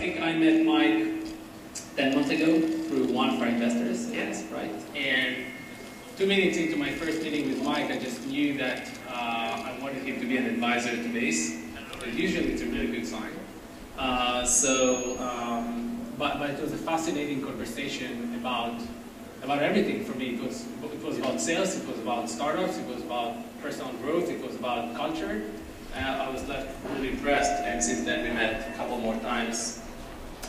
think I met Mike 10 months ago through One for Investors. Yes. Right? And 2 meetings into my first meeting with Mike, I just knew that I wanted him to be an advisor to Base. Usually it's a really good sign. But it was a fascinating conversation about everything for me. It was about sales, it was about startups, it was about personal growth, it was about culture. I was left really impressed, and since then we met a couple more times.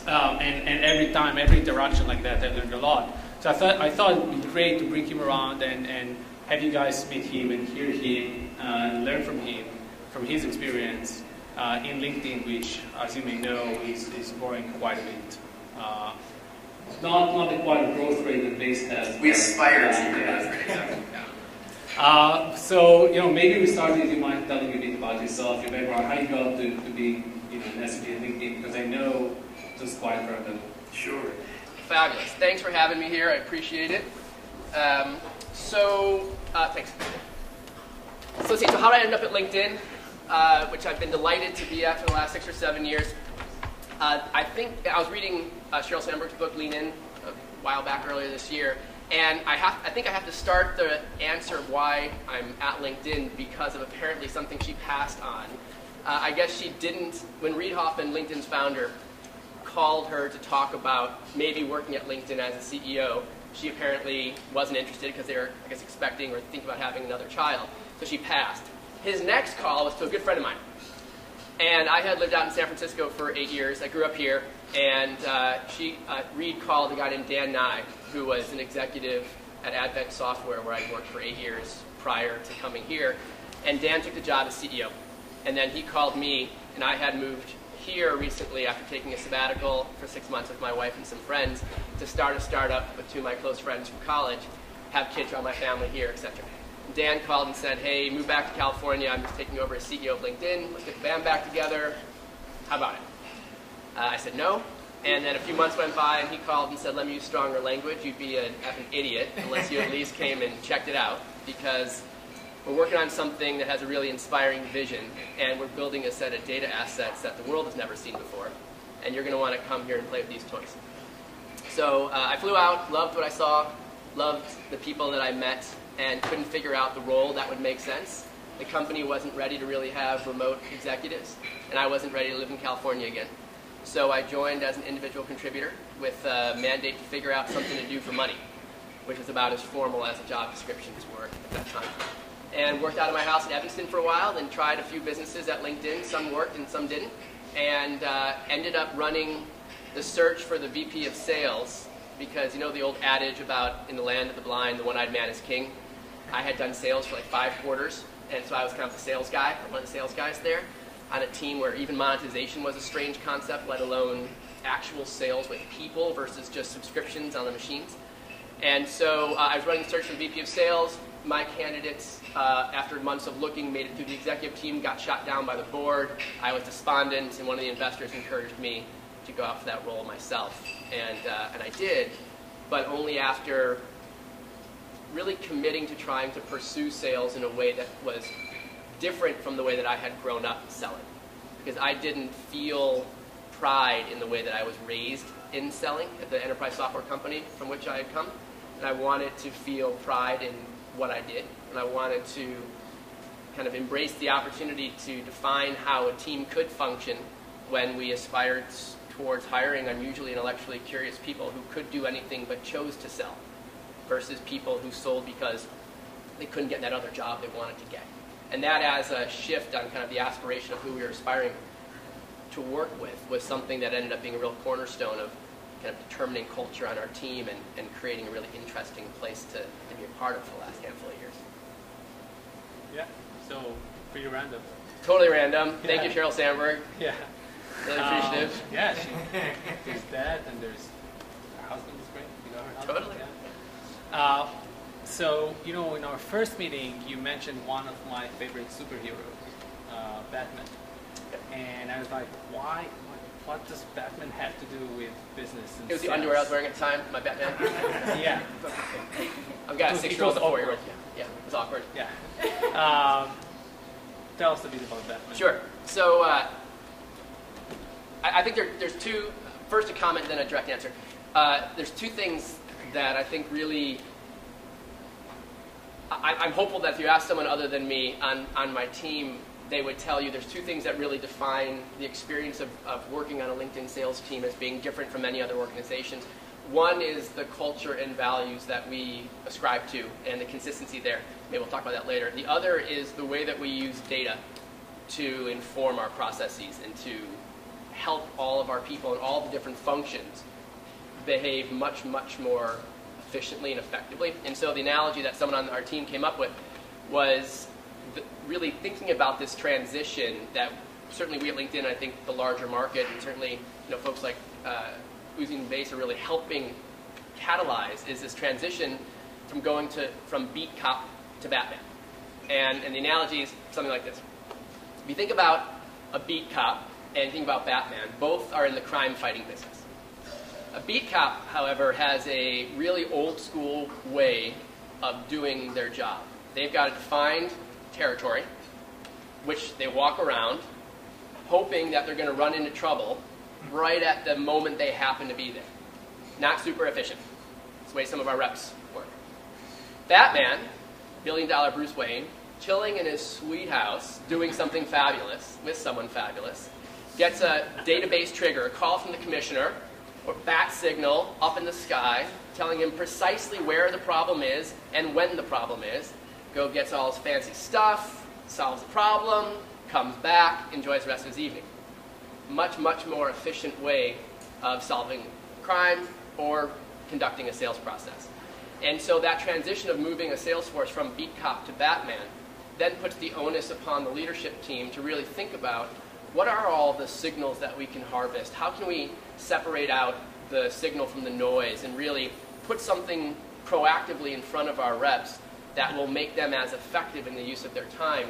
And every time, every interaction like that, I learned a lot. So I thought it would be great to bring him around and have you guys meet him and hear him and learn from him, from his experience in LinkedIn, which, as you may know, is growing quite a bit. Not the quite growth rate that Base has. We aspire to see that. So, maybe we start with you, Mike, telling me a bit about yourself, your background, how you got to be, an SVP at LinkedIn, because I know it was quite random. Sure. Fabulous. Thanks for having me here. I appreciate it. Thanks. So let's see. So how did I end up at LinkedIn, which I've been delighted to be at for the last 6 or 7 years. I think I was reading Sheryl Sandberg's book, Lean In, a while back earlier this year. And I think I have to start the answer of why I'm at LinkedIn because of apparently something she passed on. I guess she didn't, when Reid Hoffman, LinkedIn's founder, called her to talk about maybe working at LinkedIn as a CEO, she apparently wasn't interested because they were, I guess, expecting or thinking about having another child. So she passed. His next call was to a good friend of mine. And I had lived out in San Francisco for 8 years. I grew up here. And Reid called a guy named Dan Nye, who was an executive at Advent Software, where I'd worked for 8 years prior to coming here. And Dan took the job as CEO. And then he called me, and I had moved here recently after taking a sabbatical for 6 months with my wife and some friends to start a startup with 2 of my close friends from college, have kids around my family here, etc. Dan called and said, hey, move back to California. I'm just taking over as CEO of LinkedIn. Let's get the band back together. How about it? I said no. And then a few months went by, and he called and said, let me use stronger language. You'd be an effing idiot unless you at least came and checked it out, because we're working on something that has a really inspiring vision, and we're building a set of data assets that the world has never seen before, and you're going to want to come here and play with these toys. So I flew out, loved what I saw, loved the people that I met, and couldn't figure out the role that would make sense. The company wasn't ready to really have remote executives, and I wasn't ready to live in California again. So I joined as an individual contributor with a mandate to figure out something to do for money, which was about as formal as the job descriptions were at that time. And worked out of my house in Evanston for a while, then tried a few businesses at LinkedIn. Some worked and some didn't. And ended up running the search for the VP of sales, because you know the old adage about in the land of the blind, the one-eyed man is king? I had done sales for like 5 quarters, and so I was kind of the sales guy, or one of the sales guys there, on a team where even monetization was a strange concept, let alone actual sales with people versus just subscriptions on the machines. And so I was running the search for the VP of sales. My candidates, after months of looking, made it through the executive team, got shot down by the board. I was despondent, and one of the investors encouraged me to go out for that role myself. And I did, but only after really committing to trying to pursue sales in a way that was different from the way that I had grown up selling. Because I didn't feel pride in the way that I was raised in selling at the enterprise software company from which I had come. And I wanted to feel pride in what I did. And I wanted to kind of embrace the opportunity to define how a team could function when we aspired towards hiring unusually intellectually curious people who could do anything but chose to sell, versus people who sold because they couldn't get that other job they wanted to get. And that, as a shift on kind of the aspiration of who we were aspiring to work with, was something that ended up being a real cornerstone of kind of determining culture on our team and creating a really interesting place to be a part of for the last handful of years. Yeah, so pretty random. Totally random. Thank you, Sheryl Sandberg. Yeah. Really appreciative. Yeah, there's that, and there's her husband is great. You know her husband? Totally. Yeah. So, you know, in our first meeting, you mentioned one of my favorite superheroes, Batman. And I was like, why? What does Batman have to do with business and It was the sales? underwear I was wearing at the time, my Batman. Yeah. I've got a 6-year-old. It was awkward. Yeah, it was awkward. Yeah. Tell us a bit about Batman. Sure. So I think there's two first a comment, then a direct answer. There's two things that I think really, I'm hopeful that if you ask someone other than me on my team, they would tell you there's two things that really define the experience of working on a LinkedIn sales team as being different from many other organizations. One is the culture and values that we ascribe to and the consistency there. Maybe we'll talk about that later. The other is the way that we use data to inform our processes and to help all of our people and all the different functions behave much, much more efficiently and effectively. And so the analogy that someone on our team came up with was really thinking about this transition that certainly we at LinkedIn, I think the larger market, and certainly folks like Uzi and Base are really helping catalyze, is this transition from beat cop to Batman. And the analogy is something like this. If you think about a beat cop and you think about Batman, both are in the crime fighting business. A beat cop, however, has a really old school way of doing their job. They've got a defined territory, which they walk around, hoping that they're going to run into trouble right at the moment they happen to be there. Not super efficient. It's the way some of our reps work. Batman, billion-dollar Bruce Wayne, chilling in his sweet house, doing something fabulous with someone fabulous, gets a database trigger, a call from the commissioner, or bat signal up in the sky, telling him precisely where the problem is and when the problem is. Gets all his fancy stuff, solves the problem, comes back, enjoys the rest of his evening. Much, much more efficient way of solving crime or conducting a sales process. And so that transition of moving a sales force from beat cop to Batman then puts the onus upon the leadership team to really think about what are all the signals that we can harvest? How can we separate out the signal from the noise and really put something proactively in front of our reps that will make them as effective in the use of their time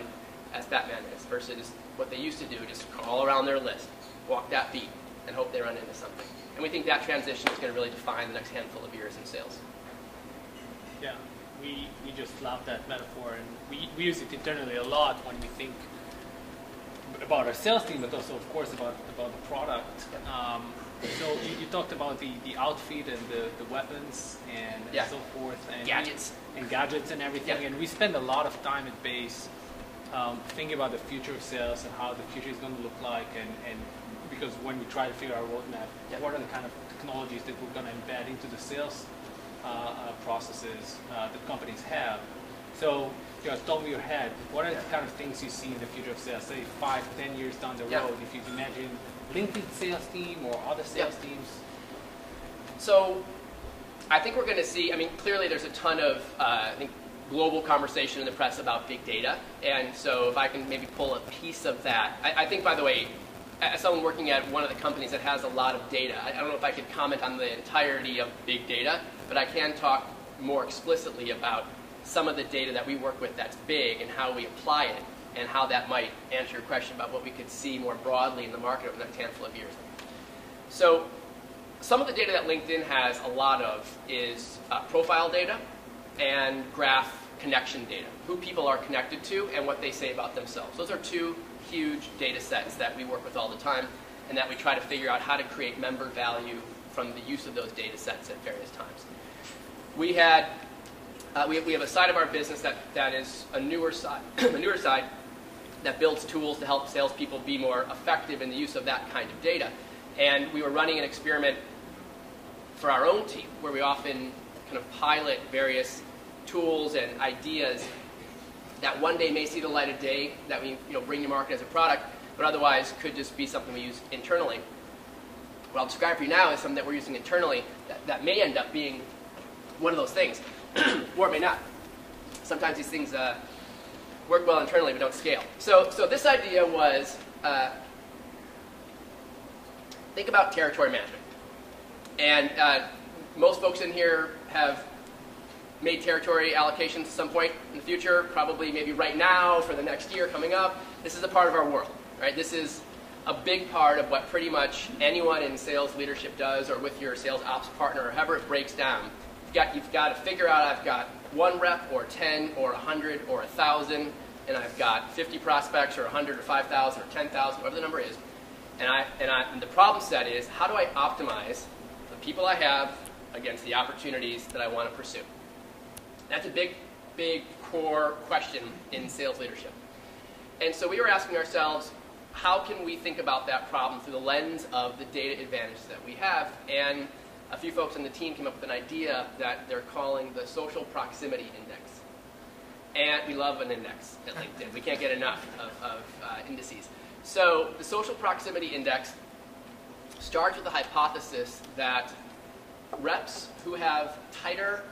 as Batman is, versus what they used to do, just call around their list, walk that beat, and hope they run into something. And we think that transition is going to really define the next handful of years in sales. Yeah, we just love that metaphor, and we use it internally a lot when we think about our sales team, but also, of course, about the product. So you talked about the outfit and the weapons and so forth, and gadgets and everything. And we spend a lot of time at Base thinking about the future of sales and how the future is going to look like, and because when we try to figure out our roadmap, what are the kind of technologies that we're going to embed into the sales processes that companies have. So, top of your head, what are the kind of things you see in the future of sales, say 5-10 years down the road, if you imagine LinkedIn sales team or other sales teams? So I think we're going to see, clearly there's a ton of, global conversation in the press about big data. And so if I can maybe pull a piece of that. I think, by the way, as someone working at one of the companies that has a lot of data, I don't know if I could comment on the entirety of big data, but I can talk more explicitly about some of the data that we work with that's big and how we apply it, and how that might answer your question about what we could see more broadly in the market over the next handful of years. So some of the data that LinkedIn has a lot of is profile data and graph connection data, who people are connected to and what they say about themselves. Those are two huge data sets that we work with all the time, and that we try to figure out how to create member value from the use of those data sets at various times. We have a side of our business that is a newer side, that builds tools to help salespeople be more effective in the use of that kind of data. And we were running an experiment for our own team where we often kind of pilot various tools and ideas that one day may see the light of day, that we bring to market as a product, but otherwise could just be something we use internally. What I'll describe for you now is something that we're using internally that may end up being one of those things, or it may not. Sometimes these things work well internally but don't scale. So this idea was, think about territory management. And most folks in here have made territory allocations at some point in the future, probably maybe right now for the next year coming up. This is a part of our world, right? This is a big part of what pretty much anyone in sales leadership does, or with your sales ops partner, or however it breaks down. You've got to figure out, I've got 1 rep or 10 or 100 or 1,000, and I've got 50 prospects or 100 or 5,000 or 10,000, whatever the number is. And the problem set is, how do I optimize the people I have against the opportunities that I want to pursue? That's a big, big core question in sales leadership. And so we were asking ourselves, how can we think about that problem through the lens of the data advantages that we have? And a few folks on the team came up with an idea that they're calling the social proximity index. And we love an index at LinkedIn. We can't get enough of indices. So the social proximity index starts with the hypothesis that reps who have tighter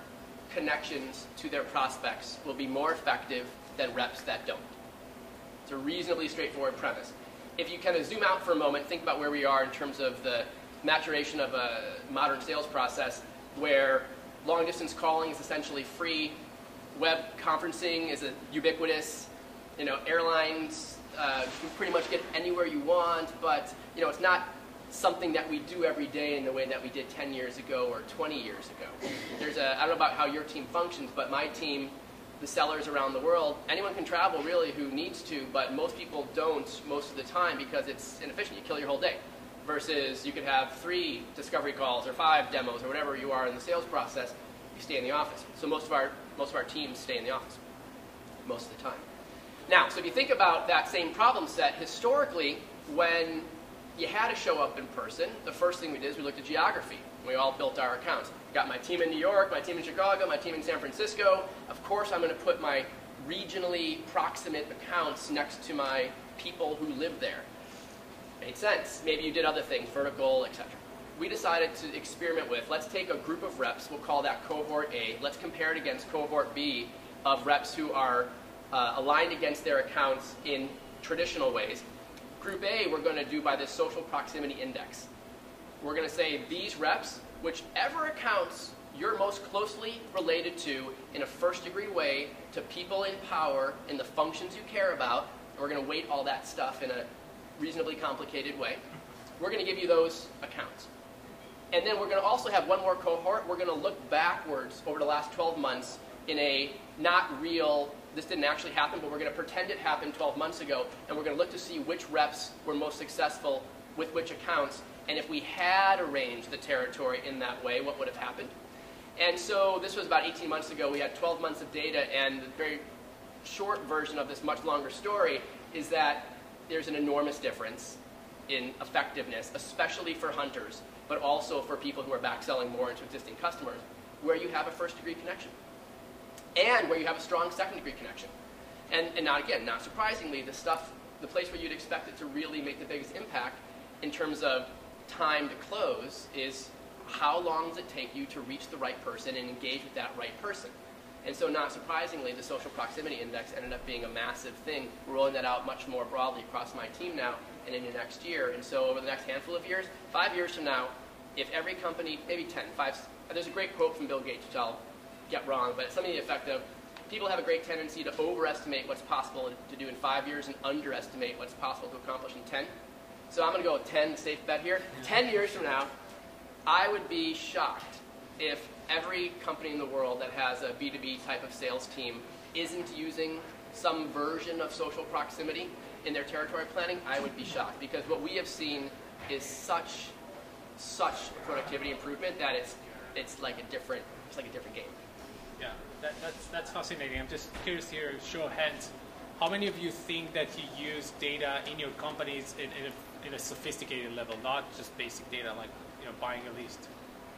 connections to their prospects will be more effective than reps that don't. It's a reasonably straightforward premise. If you kind of zoom out for a moment, think about where we are in terms of the maturation of a modern sales process, where long-distance calling is essentially free, web conferencing is a ubiquitous, airlines, you can pretty much get anywhere you want, but it's not something that we do every day in the way that we did 10 years ago or 20 years ago. I don't know about how your team functions, but my team, the sellers around the world, anyone can travel really who needs to, but most people don't most of the time because it's inefficient. You kill your whole day. Versus you could have 3 discovery calls or 5 demos or whatever you are in the sales process. You stay in the office. So most of our teams stay in the office most of the time. Now, so if you think about that same problem set, historically, when you had to show up in person, the first thing we did is we looked at geography. We all built our accounts. Got my team in New York, my team in Chicago, my team in San Francisco. Of course, I'm going to put my regionally proximate accounts next to my people who live there. Made sense. Maybe you did other things, vertical, etc. We decided to experiment with, let's take a group of reps, we'll call that cohort A, let's compare it against cohort B of reps who are aligned against their accounts in traditional ways. Group A, we're going to do by this social proximity index. We're going to say these reps, whichever accounts you're most closely related to in a first-degree way to people in power in the functions you care about, and we're going to weight all that stuff in a reasonably complicated way. We're going to give you those accounts. And then we're going to also have one more cohort. We're going to look backwards over the last 12 months in a not real, this didn't actually happen, but we're going to pretend it happened 12 months ago, and we're going to look to see which reps were most successful with which accounts, and if we had arranged the territory in that way, what would have happened. And so this was about 18 months ago. We had 12 months of data, and the very short version of this much longer story is that there's an enormous difference in effectiveness, especially for hunters, but also for people who are back-selling more into existing customers, where you have a first-degree connection and where you have a strong second-degree connection. And not surprisingly, the place where you'd expect it to really make the biggest impact in terms of time to close is how long does it take you to reach the right person and engage with that right person. And so not surprisingly, the social proximity index ended up being a massive thing. We're rolling that out much more broadly across my team now and into next year. And so over the next handful of years, 5 years from now, if every company, maybe 10, there's a great quote from Bill Gates, which I'll get wrong, but it's something to the effect of, people have a great tendency to overestimate what's possible to do in 5 years and underestimate what's possible to accomplish in 10. So I'm going to go with 10, safe bet here. 10 years from now, I would be shocked if every company in the world that has a B2B type of sales team isn't using some version of social proximity in their territory planning. I would be shocked, because what we have seen is such productivity improvement that it's like a different game. Yeah, that's fascinating. I'm just curious here, show of hands, how many of you think that you use data in your companies in a sophisticated level, not just basic data like buying a list?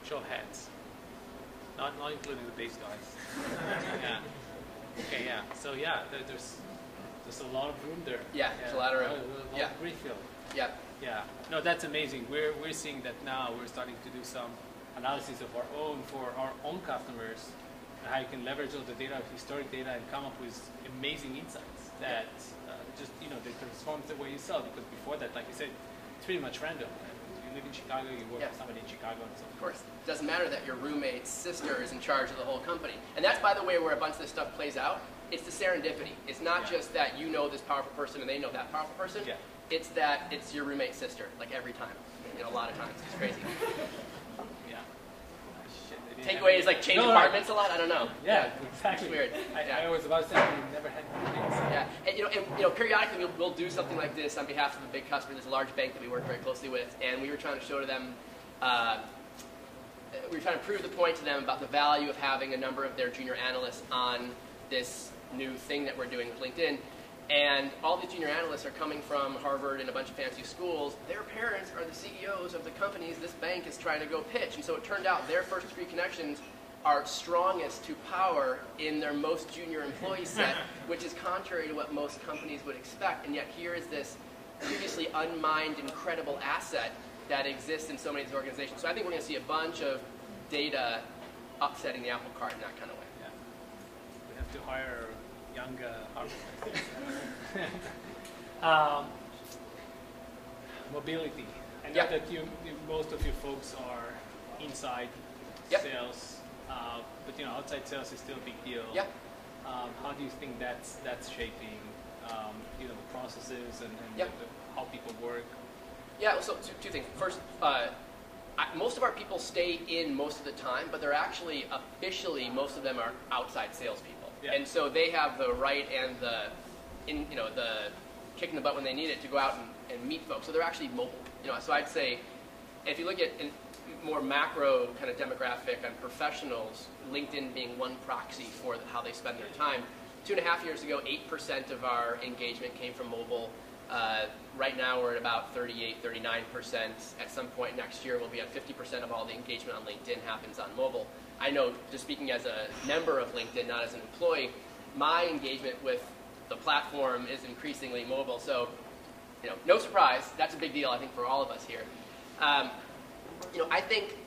Show of hands. Not including the base guys. Yeah. Okay. Yeah. So yeah, there's a lot of room there. Yeah. There's a lot of room. A lot of greenfield. Yeah. Yeah. No, that's amazing. We're seeing that now. We're starting to do some analysis of our own for our own customers, and how you can leverage all the data, historic data, and come up with amazing insights that they transform the way you sell. Because before that, like you said, it's pretty much random. You live in Chicago, you work with somebody in Chicago, and so on. Of course. It doesn't matter that your roommate's sister is in charge of the whole company. And that's, by the way, where a bunch of this stuff plays out. It's the serendipity. It's not just that you know this powerful person and they know that powerful person. Yeah. It's that it's your roommate's sister, like every time. A lot of times. It's crazy. Yeah. Takeaway is like change apartments a lot? I don't know. Yeah, exactly. It's weird. I was about to say we never had roommates. Yeah, and periodically we'll do something like this on behalf of a big customer. There's a large bank that we work very closely with, and we were trying to show to them, we were trying to prove the point to them about the value of having a number of their junior analysts on this new thing that we're doing with LinkedIn. And all these junior analysts are coming from Harvard and a bunch of fancy schools. Their parents are the CEOs of the companies this bank is trying to go pitch. And so it turned out their first 3 connections are strongest to power in their most junior employee set, which is contrary to what most companies would expect. And yet here is this previously unmined, incredible asset that exists in so many of these organizations. So I think we're going to see a bunch of data upsetting the apple cart in that kind of way. Yeah. We have to hire young mobility. I know that most of you folks are inside sales, but outside sales is still a big deal. Yep. How do you think that's shaping the processes and how people work? Yeah, so 2 things. First, most of our people stay in most of the time, but they're actually officially, most of them are outside salespeople. Yeah. And so they have the right and the kick in the butt when they need it to go out and meet folks. So they're actually mobile. So I'd say if you look at more macro kind of demographic and professionals, LinkedIn being one proxy for how they spend their time. 2.5 years ago, 8% of our engagement came from mobile. Right now we're at about 38, 39%. At some point next year, we'll be at 50% of all the engagement on LinkedIn happens on mobile. I know, just speaking as a member of LinkedIn, not as an employee, my engagement with the platform is increasingly mobile. So, no surprise, that's a big deal, I think, for all of us here. I think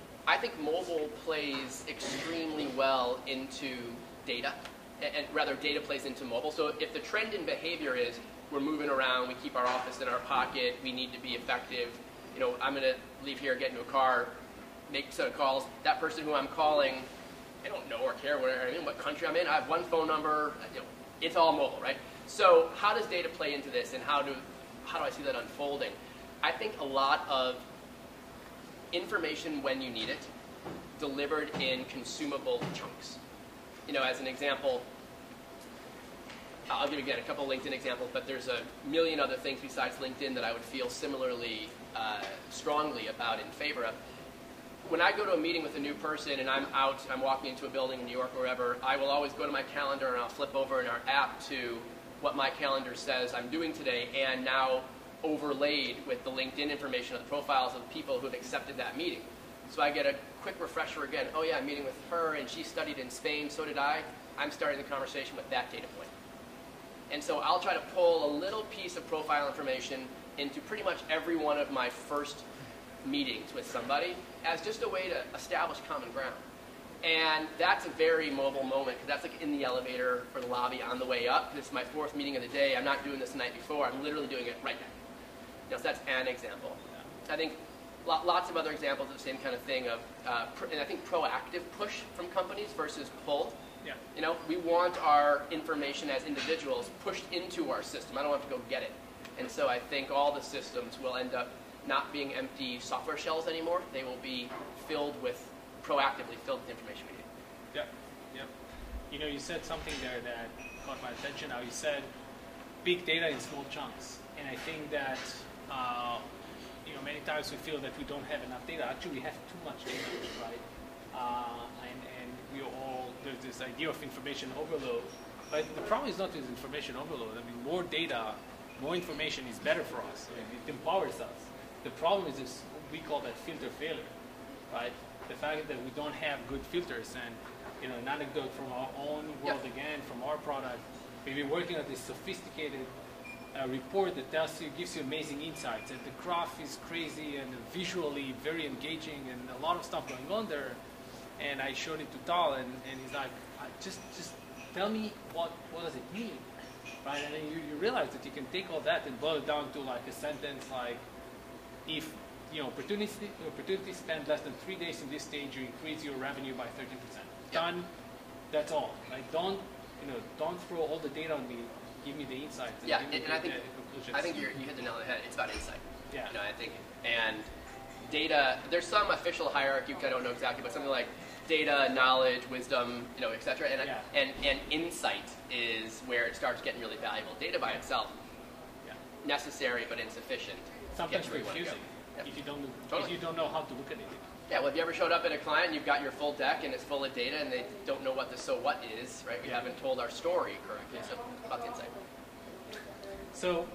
mobile plays extremely well into data, and rather data plays into mobile. So if the trend in behavior is we're moving around, we keep our office in our pocket, we need to be effective, I'm going to leave here, get into a car, make a set of calls. That person who I'm calling, I don't know or care what country I'm in. I have one phone number. It's all mobile, right? So how does data play into this, and how do I see that unfolding? I think a lot of information when you need it, delivered in consumable chunks. As an example, I'll give you again a couple of LinkedIn examples, but there's a million other things besides LinkedIn that I would feel similarly strongly about in favor of. When I go to a meeting with a new person and I'm walking into a building in New York or wherever, I will always go to my calendar and I'll flip over in our app to what my calendar says I'm doing today, and now overlaid with the LinkedIn information of the profiles of the people who have accepted that meeting. So I get a quick refresher again. Oh yeah, I'm meeting with her and she studied in Spain, so did I. I'm starting the conversation with that data point. And so I'll try to pull a little piece of profile information into pretty much every one of my first meetings with somebody as just a way to establish common ground. And that's a very mobile moment, because that's like in the elevator or the lobby on the way up. This is my 4th meeting of the day. I'm not doing this the night before. I'm literally doing it right now. So that's an example. I think lots of other examples of the same kind of thing of, and I think proactive push from companies versus pull. Yeah. We want our information as individuals pushed into our system. I don't have to go get it. And so I think all the systems will end up not being empty software shells anymore. They will be proactively filled with information we need. Yep, yep. You said something there that caught my attention. How you said big data in small chunks. And I think that, many times we feel that we don't have enough data. Actually, we have too much data, right? And we all, there's this idea of information overload. But the problem is not with information overload. I mean, more data, more information is better for us. It empowers us. The problem is this, we call that filter failure, right? The fact that we don't have good filters. And an anecdote from our own world, again, from our product, we've been working on this sophisticated report that gives you amazing insights, and the graph is crazy and visually very engaging and a lot of stuff going on there. And I showed it to Tal, and he's like, just tell me what does it mean, right? And then you realize that you can take all that and boil it down to like a sentence like, if opportunity spend less than 3 days in this stage, you increase your revenue by 13%. Done. That's all. Like don't throw all the data on me. Give me the insights. And I think you hit the nail on the head. It's about insight. Yeah. I think, and data. There's some official hierarchy which I don't know exactly, but something like data, knowledge, wisdom, etc. Yeah. And insight is where it starts getting really valuable. Data by itself, necessary but insufficient. Sometimes Gets where you wanna confusing go. if you don't Totally. if you don't know how to look at it. Yeah, well, have you ever showed up at a client and you've got your full deck and it's full of data and they don't know what the so what is, right? We haven't told our story correctly, so about the insight. So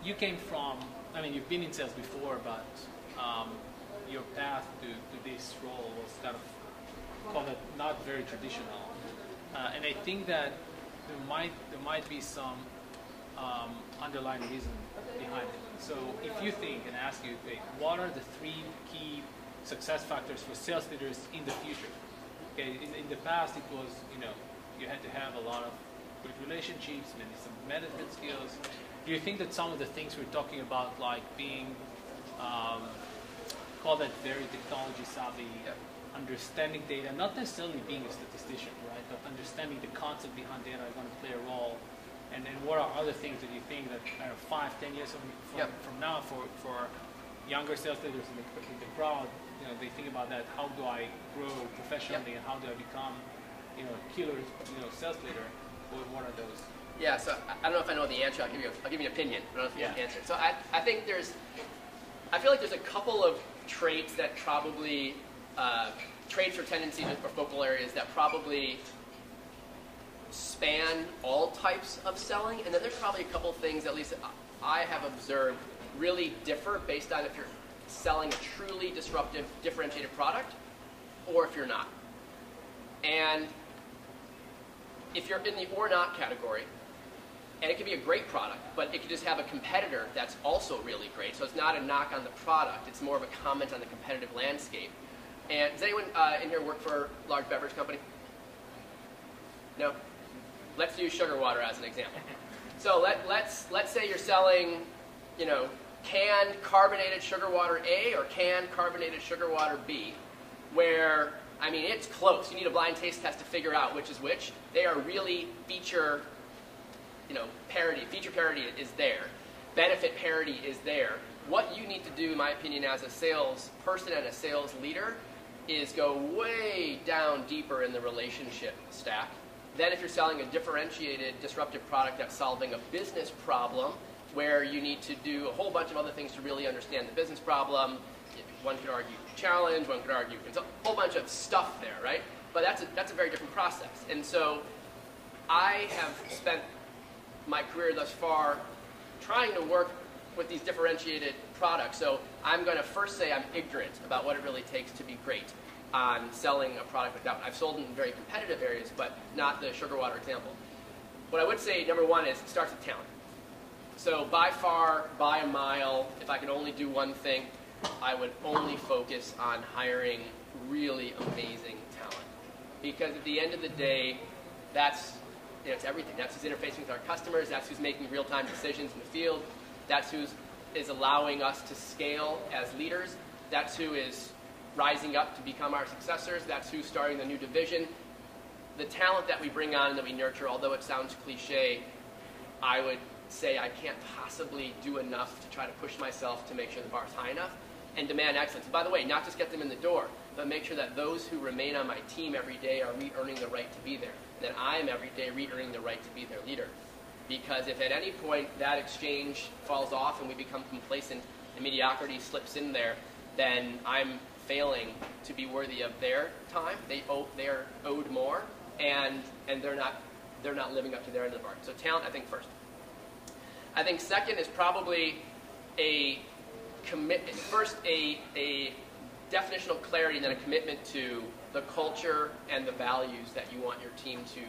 you came from, I mean, you've been in sales before, but your path to this role was kind of, call it, not very traditional. And I think that there might be some underlying reason behind it. So if you think, and I ask you, okay, what are the 3 key success factors for sales leaders in the future? Okay, in the past it was, you had to have a lot of good relationships, maybe some management skills. Do you think that some of the things we're talking about, like being, call that very technology savvy, understanding data, not necessarily being a statistician, right, but understanding the concept behind data are going to play a role? And what are other things that you think that 5, 10 years from now for younger sales leaders in the crowd, they think about that, how do I grow professionally and how do I become, a killer, sales leader? What are those? Yeah, so I don't know if I know the answer. I'll give you an opinion. I don't know if you want to answer it. So I think I feel like there's a couple of traits that probably, traits or tendencies or focal areas that probably span all types of selling, and then there's probably a couple things, at least I have observed, really differ based on if you're selling a truly disruptive, differentiated product, or if you're not. And if you're in the or not category, and it could be a great product, but it could just have a competitor that's also really great, so it's not a knock on the product, it's more of a comment on the competitive landscape. And does anyone in here work for a large beverage company? No? Let's use sugar water as an example. So let's say you're selling, canned carbonated sugar water A or canned carbonated sugar water B, where, I mean, it's close. You need a blind taste test to figure out which is which. They are really feature parity. Feature parity is there. Benefit parity is there. What you need to do, in my opinion, as a sales person and a sales leader is go way down deeper in the relationship stack. Then if you're selling a differentiated, disruptive product that's solving a business problem where you need to do a whole bunch of other things to really understand the business problem, one could argue challenge, one could argue consult, a whole bunch of stuff there, right? But that's a very different process. And so I have spent my career thus far trying to work with these differentiated products. So I'm going to first say I'm ignorant about what it really takes to be great on selling a product like that. I've sold in very competitive areas, but not the sugar water example. What I would say, number one, is it starts with talent. So by far, by a mile, if I could only do one thing, I would only focus on hiring really amazing talent. Because at the end of the day, that's it's everything. That's who's interfacing with our customers. That's who's making real-time decisions in the field. That's who is allowing us to scale as leaders. That's who is rising up to become our successors. That's who's starting the new division. The talent that we bring on and that we nurture, although it sounds cliche, I would say I can't possibly do enough to try to push myself to make sure the bar is high enough and demand excellence. And by the way, not just get them in the door, but make sure that those who remain on my team every day are re-earning the right to be there. That I am every day re-earning the right to be their leader. Because if at any point that exchange falls off and we become complacent and mediocrity slips in there, then I'm failing to be worthy of their time. They're owed more, and they're not living up to their end of the bargain. So talent, I think, first. I think second is probably a commitment. First, a definitional clarity and then a commitment to the culture and the values that you want your team to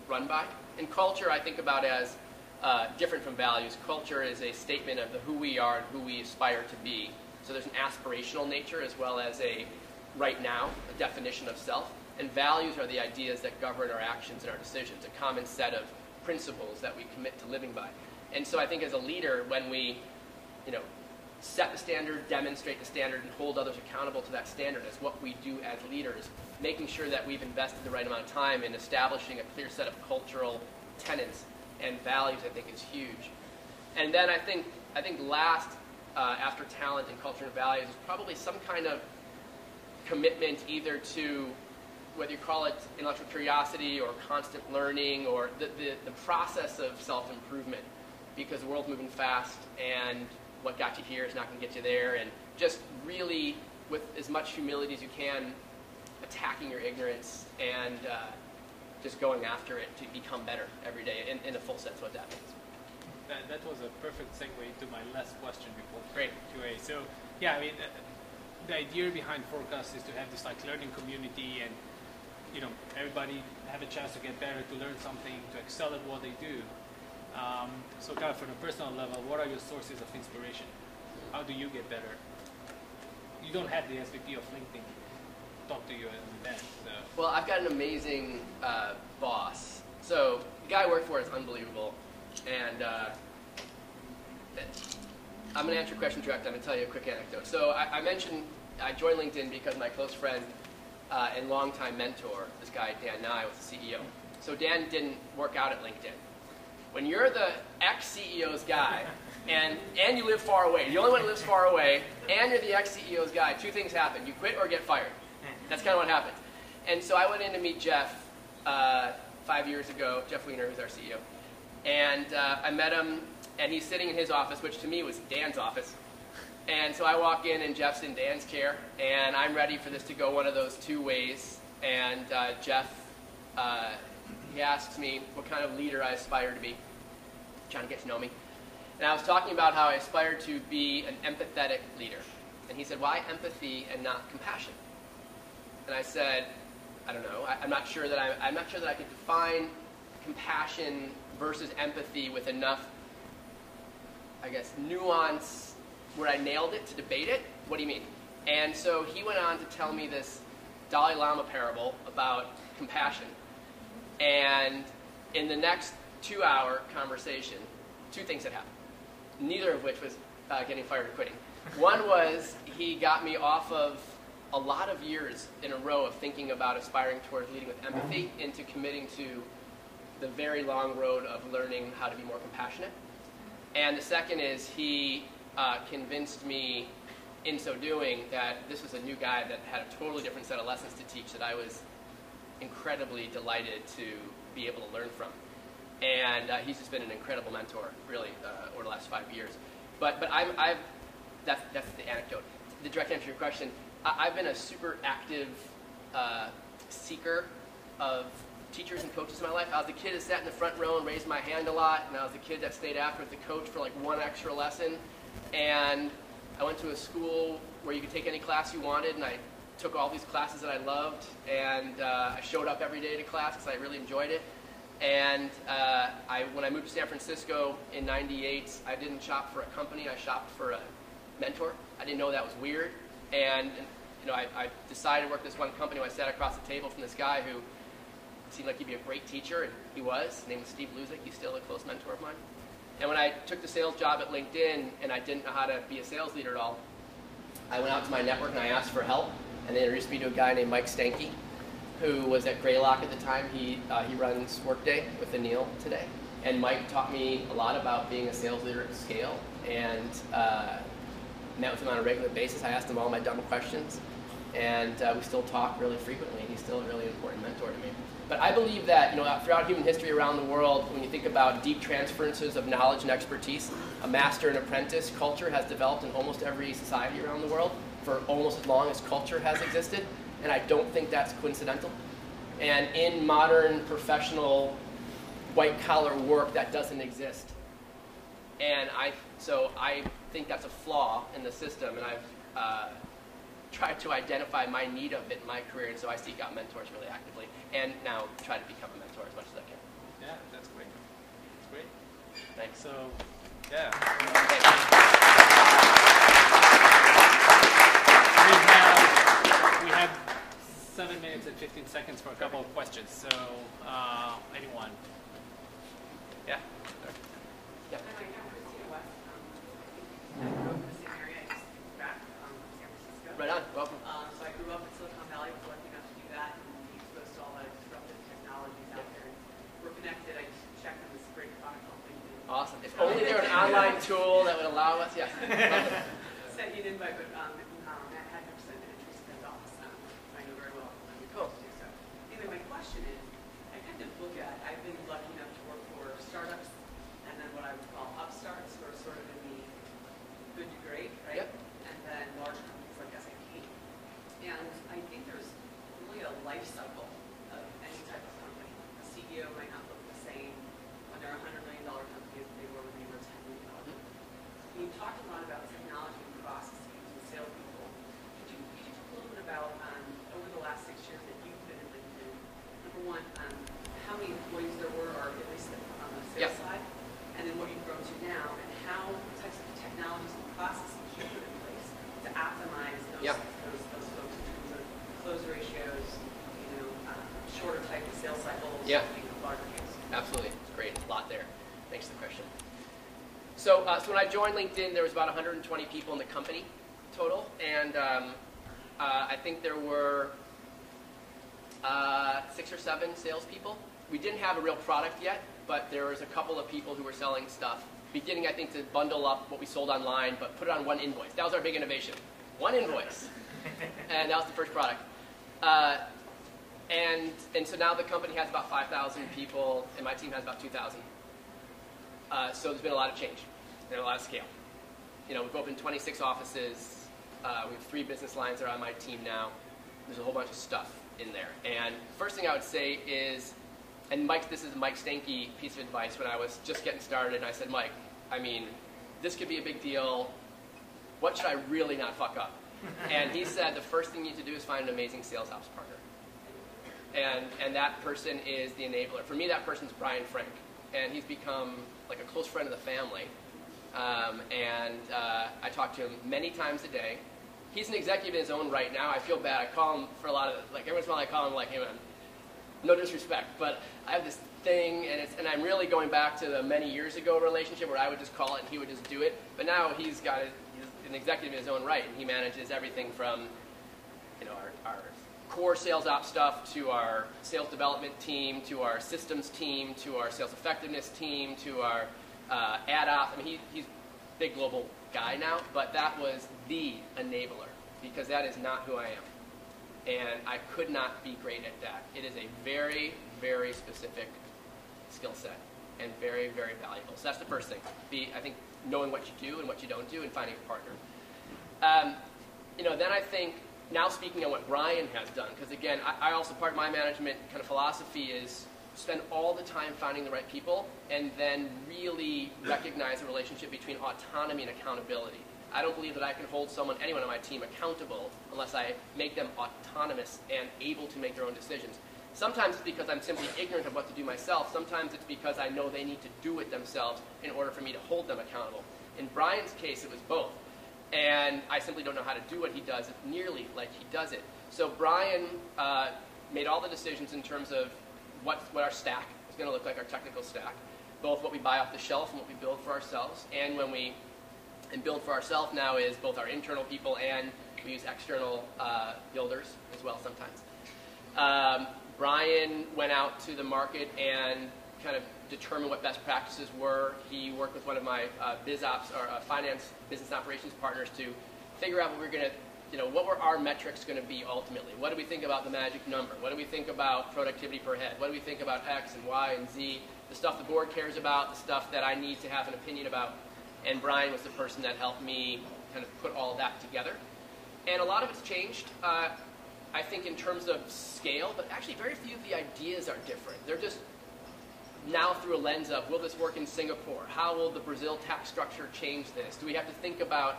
run by. And culture I think about as different from values. Culture is a statement of who we are and who we aspire to be. So there's an aspirational nature as well as a right now, a definition of self. And values are the ideas that govern our actions and our decisions, a common set of principles that we commit to living by. And so I think as a leader, when we, set the standard, demonstrate the standard, and hold others accountable to that standard as what we do as leaders, making sure that we've invested the right amount of time in establishing a clear set of cultural tenets and values, I think is huge. And then I think last, after talent and culture and values, is probably some kind of commitment either to whether you call it intellectual curiosity or constant learning or the process of self-improvement, because the world's moving fast and what got you here is not going to get you there, and just really, with as much humility as you can, attacking your ignorance and just going after it to become better every day in the full sense of what that means. That was a perfect segue to my last question before Great. QA. So, yeah, I mean, the idea behind Forecast is to have this like learning community, and everybody have a chance to get better, to learn something, to excel at what they do. So, kind of from a personal level, what are your sources of inspiration? How do you get better? You don't have the SVP of LinkedIn talk to you at an event. So. Well, I've got an amazing boss. So the guy I work for is unbelievable. And I'm going to answer your question direct. I'm going to tell you a quick anecdote. So I mentioned I joined LinkedIn because my close friend and longtime mentor, this guy Dan Nye, was the CEO. So Dan didn't work out at LinkedIn. When you're the ex-CEO's guy, and you live far away, the only one who lives far away, and you're the ex-CEO's guy, two things happen. You quit or get fired. That's kind of what happened. And so I went in to meet Jeff 5 years ago, Jeff Weiner, who's our CEO. And I met him, and he's sitting in his office, which to me was Dan's office. And so I walk in, and Jeff's in Dan's chair, and I'm ready for this to go one of those two ways. And Jeff, he asks me what kind of leader I aspire to be, trying to get to know me. And I was talking about how I aspired to be an empathetic leader. And he said, why empathy and not compassion? And I said, I don't know. I'm not sure that I could define compassion versus empathy with enough, I guess, nuance where I nailed it to debate it. What do you mean? And so he went on to tell me this Dalai Lama parable about compassion. And in the next 2-hour conversation, two things had happened, neither of which was getting fired or quitting. One was he got me off of a lot of years in a row of thinking about aspiring towards leading with empathy into committing to the very long road of learning how to be more compassionate. And the second is he convinced me in so doing that this was a new guy that had a totally different set of lessons to teach that I was incredibly delighted to be able to learn from. And he's just been an incredible mentor, really, over the last 5 years. But that's the anecdote. The direct answer to your question, I've been a super active seeker of teachers and coaches in my life. I was the kid that sat in the front row and raised my hand a lot, and I was the kid that stayed after with the coach for like one extra lesson. And I went to a school where you could take any class you wanted, and I took all these classes that I loved, and I showed up every day to class because I really enjoyed it. And when I moved to San Francisco in '98, I didn't shop for a company, I shopped for a mentor. I didn't know that was weird. And I decided to work at this one company when I sat across the table from this guy who seemed like he'd be a great teacher, and he was. His name was Steve Luzik. He's still a close mentor of mine. And when I took the sales job at LinkedIn and I didn't know how to be a sales leader at all, I went out to my network and I asked for help. And they introduced me to a guy named Mike Stanky, who was at Greylock at the time. He runs Workday with Anil today. And Mike taught me a lot about being a sales leader at scale, and met with him on a regular basis. I asked him all my dumb questions, and we still talk really frequently, and he's still a really important mentor to me. But I believe that throughout human history around the world, when you think about deep transferences of knowledge and expertise, a master and apprentice culture has developed in almost every society around the world for almost as long as culture has existed, and I don't think that's coincidental. And in modern professional white-collar work, that doesn't exist. And so I think that's a flaw in the system, and I've tried to identify my need of it in my career, and so I seek out mentors really actively, and now try to become a mentor as much as I can. Yeah, that's great. That's great. Thanks. So, yeah. We have 7 minutes and 15 seconds for a couple of questions. So, anyone? Yeah? Yeah. I grew up in the same area. I just moved back from San Francisco. Right on. Welcome. So I grew up in Silicon Valley, was lucky enough to do that and be exposed to all the disruptive technologies out there. We're connected. I just checked on this great product called LinkedIn. Awesome. If only there were an online tool that would allow us. Yes. Sent you an invite, but Matt had 100% interest in his office. I know very well. Cool. life cycle of any type of company. A CEO might not look the same when they're a $100 million company as they were when they were a $10 million company. You talked a lot about technology and processes and salespeople. Could you talk a little bit about, over the last 6 years that you've been in LinkedIn, number one, how many employees there were, or at least on the sales side, and then what you've grown to now, and how types of technologies and processes you put in place to optimize those folks in terms of close ratios, shorter type of sales cycles, larger deals. Absolutely. It's great. A lot there. Thanks for the question. So when I joined LinkedIn, there was about 120 people in the company total, and I think there were 6 or 7 salespeople. We didn't have a real product yet, but there was a couple of people who were selling stuff. Beginning, I think, to bundle up what we sold online, but put it on one invoice. That was our big innovation. One invoice. And that was the first product. And so now the company has about 5,000 people, and my team has about 2,000. So there's been a lot of change and a lot of scale. We've opened 26 offices. We have 3 business lines that are on my team now. There's a whole bunch of stuff in there. And first thing I would say is, and Mike, this is a Mike Stanky piece of advice when I was just getting started. And I said, Mike, this could be a big deal. What should I really not fuck up? And he said, the first thing you need to do is find an amazing sales ops partner. And that person is the enabler. For me, that person's Brian Frank. And he's become like a close friend of the family. I talk to him many times a day. He's an executive in his own right now. I feel bad. I call him for a lot of, every once in a while I call him like, hey man, no disrespect, but I have this thing, and I'm really going back to the many years ago relationship where I would just call it and he would just do it. But now he's an executive in his own right, and he manages everything from our core sales ops stuff to our sales development team, to our systems team, to our sales effectiveness team, to our ad op. He's a big global guy now, but that was the enabler, because that is not who I am. And I could not be great at that. It is a very, very specific skill set and very, very valuable. So that's the first thing. I think knowing what you do and what you don't do and finding a partner. Then I think, now speaking on what Brian has done, because again, I also, part of my management kind of philosophy is spend all the time finding the right people and then really recognize the relationship between autonomy and accountability. I don't believe that I can hold anyone on my team accountable unless I make them autonomous and able to make their own decisions. Sometimes it's because I'm simply ignorant of what to do myself. Sometimes it's because I know they need to do it themselves in order for me to hold them accountable. In Brian's case, it was both. And I simply don't know how to do what he does nearly like he does it. So Brian made all the decisions in terms of what our stack is going to look like, our technical stack, both what we buy off the shelf and what we build for ourselves. And build for ourselves now is both our internal people, and we use external builders as well sometimes. Brian went out to the market and kind of determined what best practices were. He worked with one of my finance business operations partners to figure out what we're going to, what were our metrics going to be ultimately? What do we think about the magic number? What do we think about productivity per head? What do we think about X and Y and Z? The stuff the board cares about, the stuff that I need to have an opinion about. And Brian was the person that helped me kind of put all of that together. And a lot of it's changed, I think, in terms of scale, but actually very few of the ideas are different. They're just now through a lens of, will this work in Singapore? How will the Brazil tax structure change this? Do we have to think about,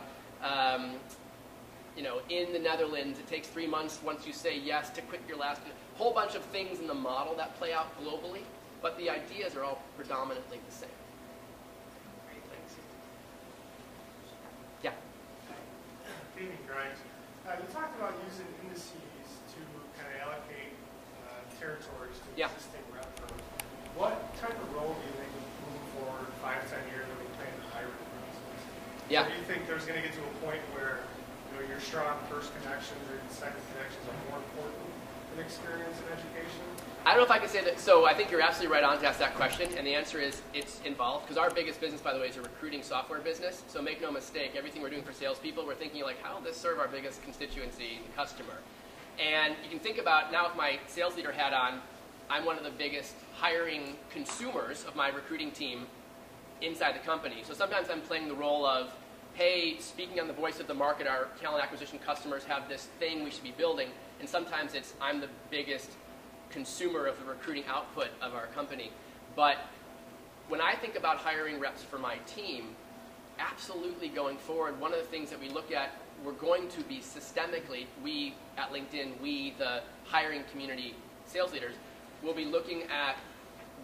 in the Netherlands, it takes 3 months once you say yes to quit your last, a whole bunch of things in the model that play out globally, but the ideas are all predominantly the same. Great, thanks. Yeah. Gaming Grimes. You talked about using indices to kind of allocate territories to existing rep firms. What type of role do you think moving forward 5-10 years when we plan to hire process? Yeah. Do you think there's going to get to a point where your strong first connections or second connections are more important than experience and education? I don't know if I can say that. So I think you're absolutely right on to ask that question, and the answer is it's involved, because our biggest business, by the way, is a recruiting software business. So make no mistake, everything we're doing for salespeople, we're thinking like, how will this serve our biggest constituency, the customer? And you can think about, now with my sales leader hat on, I'm one of the biggest hiring consumers of my recruiting team inside the company. So sometimes I'm playing the role of hey, speaking on the voice of the market, our talent acquisition customers have this thing we should be building. And sometimes it's, I'm the biggest consumer of the recruiting output of our company. But when I think about hiring reps for my team, absolutely going forward, one of the things that we look at, we're going to be systemically, we at LinkedIn, we the hiring community sales leaders, will be looking at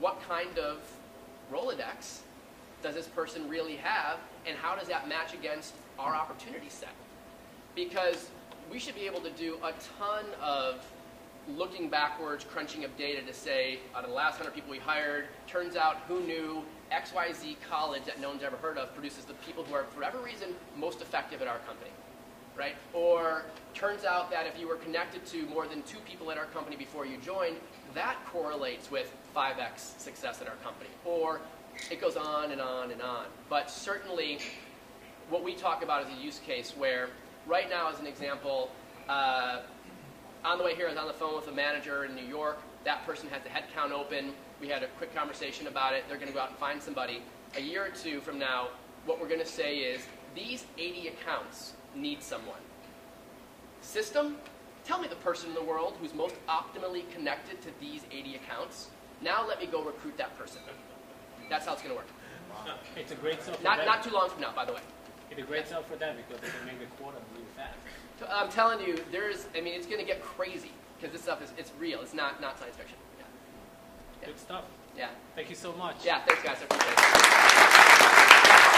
what kind of Rolodex does this person really have, and how does that match against our opportunity set? Because we should be able to do a ton of looking backwards, crunching of data to say, out of the last 100 people we hired, turns out who knew XYZ college that no one's ever heard of produces the people who are, for whatever reason, most effective at our company, right? Or turns out that if you were connected to more than 2 people at our company before you joined, that correlates with 5x success at our company. Or it goes on and on and on. But certainly, what we talk about is a use case where, right now, as an example, on the way here, I was on the phone with a manager in New York. That person has the headcount open. We had a quick conversation about it. They're going to go out and find somebody. A year or 2 from now, what we're going to say is, these 80 accounts need someone. System, tell me the person in the world who's most optimally connected to these 80 accounts. Now let me go recruit that person. That's how it's going to work. It's a great sell for Not too long from now, by the way. It's a great sell for them because they can make the quota really fast. I'm telling you, it's going to get crazy because this stuff it's real. It's not science fiction. Yeah. Good stuff. Yeah. Thank you so much. Yeah, thanks guys. I appreciate it.